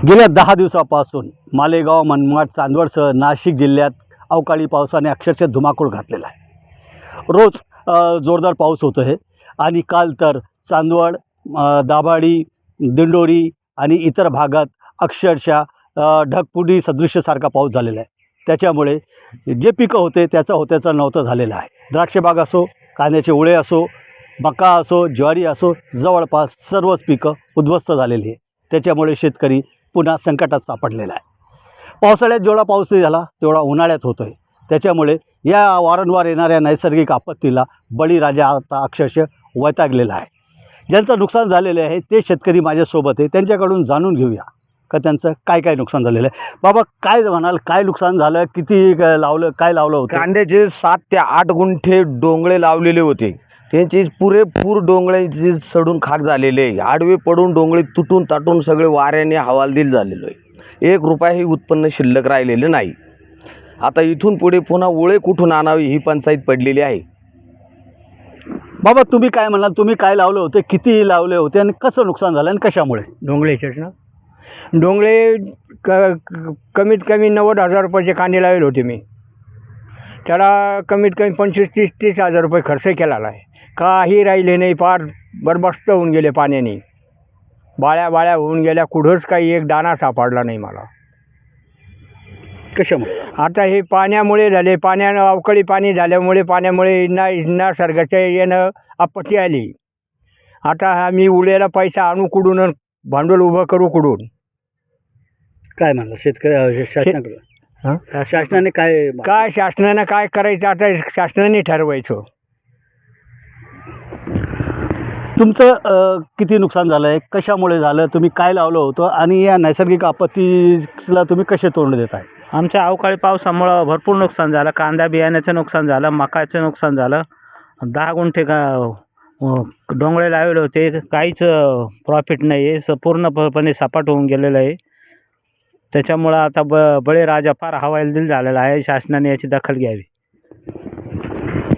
गेल्या 10 दिवसापासून मालेगाव, मनमाड, चांदवडसह नाशिक जिल्ह्यात अवकाळी पावसाने अक्षरशः धुमाकूळ घातलेला आहे। रोज जोरदार पाऊस होतो आहे आणि काल तर चांदवड, दाभाडी, दिंडोरी आणि इतर भागात अक्षरशः ढगफुटी सदृश्यसारखा पाऊस झालेला आहे। त्याच्यामुळे जे पिकं होते त्याचं नव्हतं झालेलं आहे। द्राक्षबाग असो, कांद्याचे उळे असो, मका असो, ज्वारी असो, जवळपास सर्वच पिकं उद्ध्वस्त झालेली आहे। त्याच्यामुळे शेतकरी पुन्हा संकटात सापडलेला आहे। पावसाळ्यात जेवढा पाऊस झाला तेवढा उन्हाळ्यात होतो आहे। त्याच्यामुळे या वारंवार येणाऱ्या नैसर्गिक आपत्तीला बळीराजा आता अक्षरशः वैतागलेला आहे। ज्यांचं नुकसान झालेलं आहे ते शेतकरी माझ्यासोबत आहे, त्यांच्याकडून जाणून घेऊया का त्यांचं काय नुकसान झालेलं आहे। बाबा काय म्हणाल, काय नुकसान झालं, किती लावलं, काय लावलं होतं? कांद्याचे 7 ते 8 गुंठे डोंगळे लावलेले होते, त्यांची पुरेपूर डोंगळे सडून खाक झालेले, आडवे पडून डोंगळे तुटून ताटून सगळे वाऱ्याने हवालदिल झालेलो आहे। 1 रुपयाही उत्पन्न शिल्लक राहिलेलं नाही। आता इथून पुढे पुन्हा उळे कुठून आणावी ही पंचायत पडलेली आहे। बाबा तुम्ही काय म्हणाल, तुम्ही काय लावलं होतं, किती लावले होते आणि कसं नुकसान झालं आणि कशामुळे? डोंगळेचेच ना, डोंगळे कमीत कमी 90,000 रुपयाचे कांदे लावले होते मी। त्याला कमीत कमी 25-30 हजार रुपये खर्च केलेला आहे। काही राहिले नाही, फार बरबस्त होऊन गेले पाण्याने, बाळ्या होऊन गेल्या, कुठंच काही एक दाणा सापडला नाही मला। कशामुळे? आता हे पाण्यामुळे झाले, पाण्यानं अवकाळी पाणी झाल्यामुळे पाण्यामुळे निसर्गाच्या येणं आपत्ती आली। आता आम्ही उड्याला पैसा आणू कुठून, भांडवल उभं करू कुठून? काय म्हणलं शेतकरी शासनाकडे? हां, शासनाने काय शासनानं काय करायचं आता शासनाने ठरवायचं। तुमचं किती नुकसान झालं आहे, कशामुळे झालं, तुम्ही काय लावलं होतं आणि या नैसर्गिक आपत्तीला तुम्ही कसे तोंड देत आहे? आमच्या अवकाळी पावसामुळं भरपूर नुकसान झालं। कांदा बियाण्याचं नुकसान झालं, मकाचं नुकसान झालं। 10 गुंठे डोंगळे लावले होते, काहीच प्रॉफिट नाही आहे, पूर्णपणे सपाट होऊन गेलेलं आहे। त्याच्यामुळं आता बळीराजा फार हवालदिल झालेला आहे। शासनाने याची दखल घ्यावी।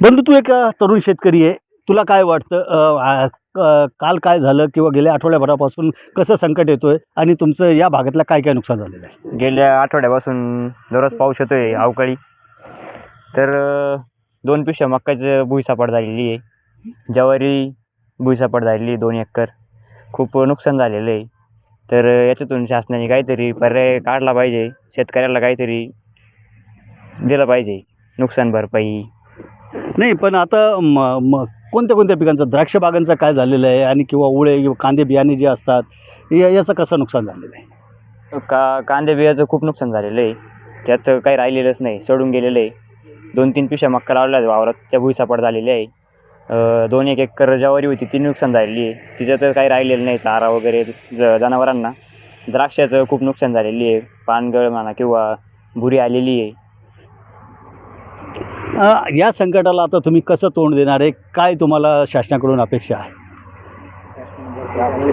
बंधू, तू एक तरुण शेतकरी आहे, तुला काय वाटतं काल काय झालं किंवा गेल्या आठवड्याभरापासून कसं संकट येतोय आणि तुमचं या भागातलं काय नुकसान झालेलं आहे? गेल्या आठवड्यापासून दररोज पाऊस येतोय अवकाळी, तर 2 पिशव्या मक्याची भुईसपाट झालेली आहे, ज्वारी भुईसपाट झालेली आहे 2 एकर, खूप नुकसान झालेलं आहे। तर याच्यातून शासनाने काहीतरी पर्याय काढला पाहिजे, शेतकऱ्याला काहीतरी दिलं पाहिजे नुकसान भरपाई। नाही, पण आता कोणत्या पिकांचं, द्राक्ष बागांचं काय झालेलं आहे आणि किंवा उळे किंवा कांदे बियाणे जे असतात याचं कसं नुकसान झालेलं आहे? कांदे बियाचं खूप नुकसान झालेलं आहे, त्यात काही राहिलेलंच नाही, सडून गेलेलं आहे। 2-3 पिशव्या मक्का लावल्या वावरात, त्या भुईसपाट झालेल्या आहे। 2-1 एकर ज्वारी होती ती नुकसान झालेली आहे, तिचं तर काही राहिलेलं नाही, चारा वगैरे जनावरांना। द्राक्षाचं खूप नुकसान झालेली आहे, पानगळ म्हणा किंवा भुरी आलेली आहे। या संकटाला आता तुम्ही कसं तोंड देणार आहे, काय तुम्हाला शासनाकडून अपेक्षा आहे?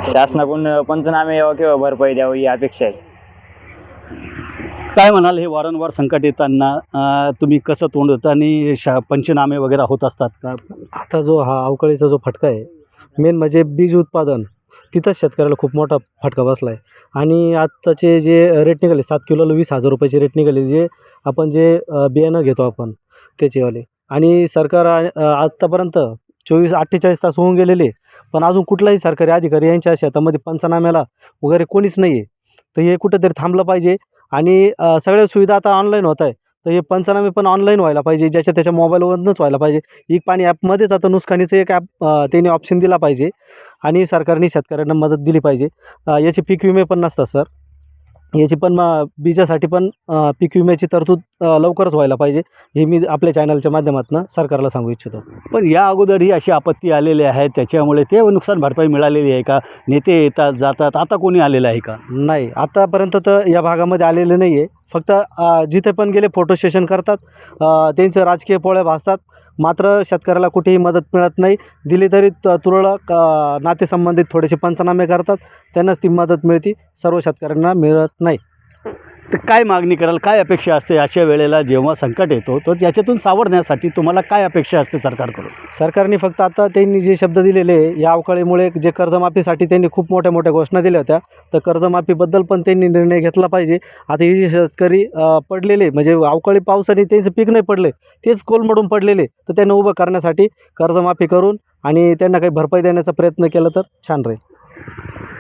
शासनाकडून पंचनामे यावं किंवा भरपाई द्यावं ही अपेक्षा आहे। काय म्हणाल, हे वारंवार संकट येताना तुम्ही कसं तोंड देता आणि पंचनामे वगैरे होत असतात का? आता जो हा अवकाळीचा जो फटका आहे, मेन म्हणजे बीज उत्पादन, तिथंच शेतकऱ्याला खूप मोठा फटका बसला आहे। आणि आत्ताचे जे रेट निघाले, 7 किलोला 20,000 रुपयाचे रेट निघाले, जे आपण जे बियाणं घेतो आपण त्याचेवाले, आणि सरकार आत्तापर्यंत 24-48 तास होऊन गेलेले, पण अजून कुठलाही सरकारी अधिकारी यांच्या शेतामध्ये पंचनाम्याला वगैरे कोणीच नाही आहे। तर हे कुठंतरी थांबलं पाहिजे आणि सगळ्या सुविधा आता ऑनलाईन होत आहे, तर हे पंचनामे पण ऑनलाईन व्हायला पाहिजे, त्याच्या मोबाईलवरूनच व्हायला पाहिजे। एक पाणी ॲपमध्येच आता नुकसानीचं एक ॲप त्यांनी ऑप्शन दिला पाहिजे आणि सरकारने शेतकऱ्यांना मदत दिली पाहिजे। याचे पीक विमे पण नसतात सर, याची पण बीजासाठी पण पीक विम्याची तरतूद लवकरच व्हायला पाहिजे, हे मी आपल्या चॅनलच्या माध्यमातून सरकारला सांगू इच्छितो। पण या अगोदरही अशी आपत्ती आलेली आहे, त्याच्यामुळे ते नुकसान भरपाई मिळालेली आहे का? नेते येतात जातात, आता कोणी आलेलं आहे का? नाही, आतापर्यंत तर या भागामध्ये आलेले नाही आहे। फक्त जिथे पण गेले फोटो सेशन करतात, त्यांचं राजकीय पोळ्या भासतात, मात्र शेतकऱ्याला कुठेही मदत मिळत नाही। दिली तरी तुरळक नातेसंबंधित थोडेसे पंचनामे करतात, त्यांनाच ती मदत मिळते, सर्व शेतकऱ्यांना मिळत नाही। तर काय मागणी कराल, काय अपेक्षा असते अशा वेळेला जेव्हा संकट येतो तर याच्यातून सावरण्यासाठी तुम्हाला काय अपेक्षा असते सरकारकडून? सरकारने फक्त आता त्यांनी जे शब्द दिलेले आहे, या अवकाळीमुळे जे कर्जमाफीसाठी त्यांनी खूप मोठ्या मोठ्या घोषणा दिल्या होत्या, तर कर्जमाफीबद्दल पण त्यांनी निर्णय घेतला पाहिजे. आता हे जे शेतकरी पडलेले म्हणजे अवकाळी पावसाने त्यांचं पीक नाही पडले, तेच कोलमडून पडलेले, तर त्यांना उभं करण्यासाठी कर्जमाफी करून आणि त्यांना काही भरपाई देण्याचा प्रयत्न केला तर छान राहील.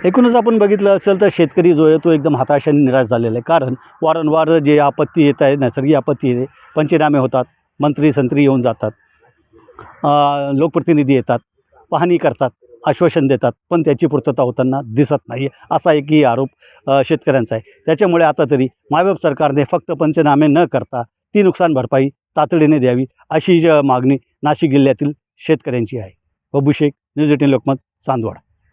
एकूणच आपण बघितलं असेल तर शेतकरी जो आहे तो एकदम हताशाने निराश झालेला आहे. कारण वारंवार जे आपत्ती येत आहे, नैसर्गिक आपत्ती येते, पंचनामे होतात, मंत्री संत्री येऊन जातात, लोकप्रतिनिधी येतात, पाहणी करतात, आश्वासन देतात, पण त्याची पूर्तता होताना दिसत नाही, असा एकही आरोप शेतकऱ्यांचा आहे. त्याच्यामुळे आता तरी मायबाप सरकारने फक्त पंचनामे न करता ती नुकसान भरपाई तातडीने द्यावी अशी मागणी नाशिक जिल्ह्यातील शेतकऱ्यांची आहे. बबू शेख, न्यूज 18 लोकमत, चांदवड.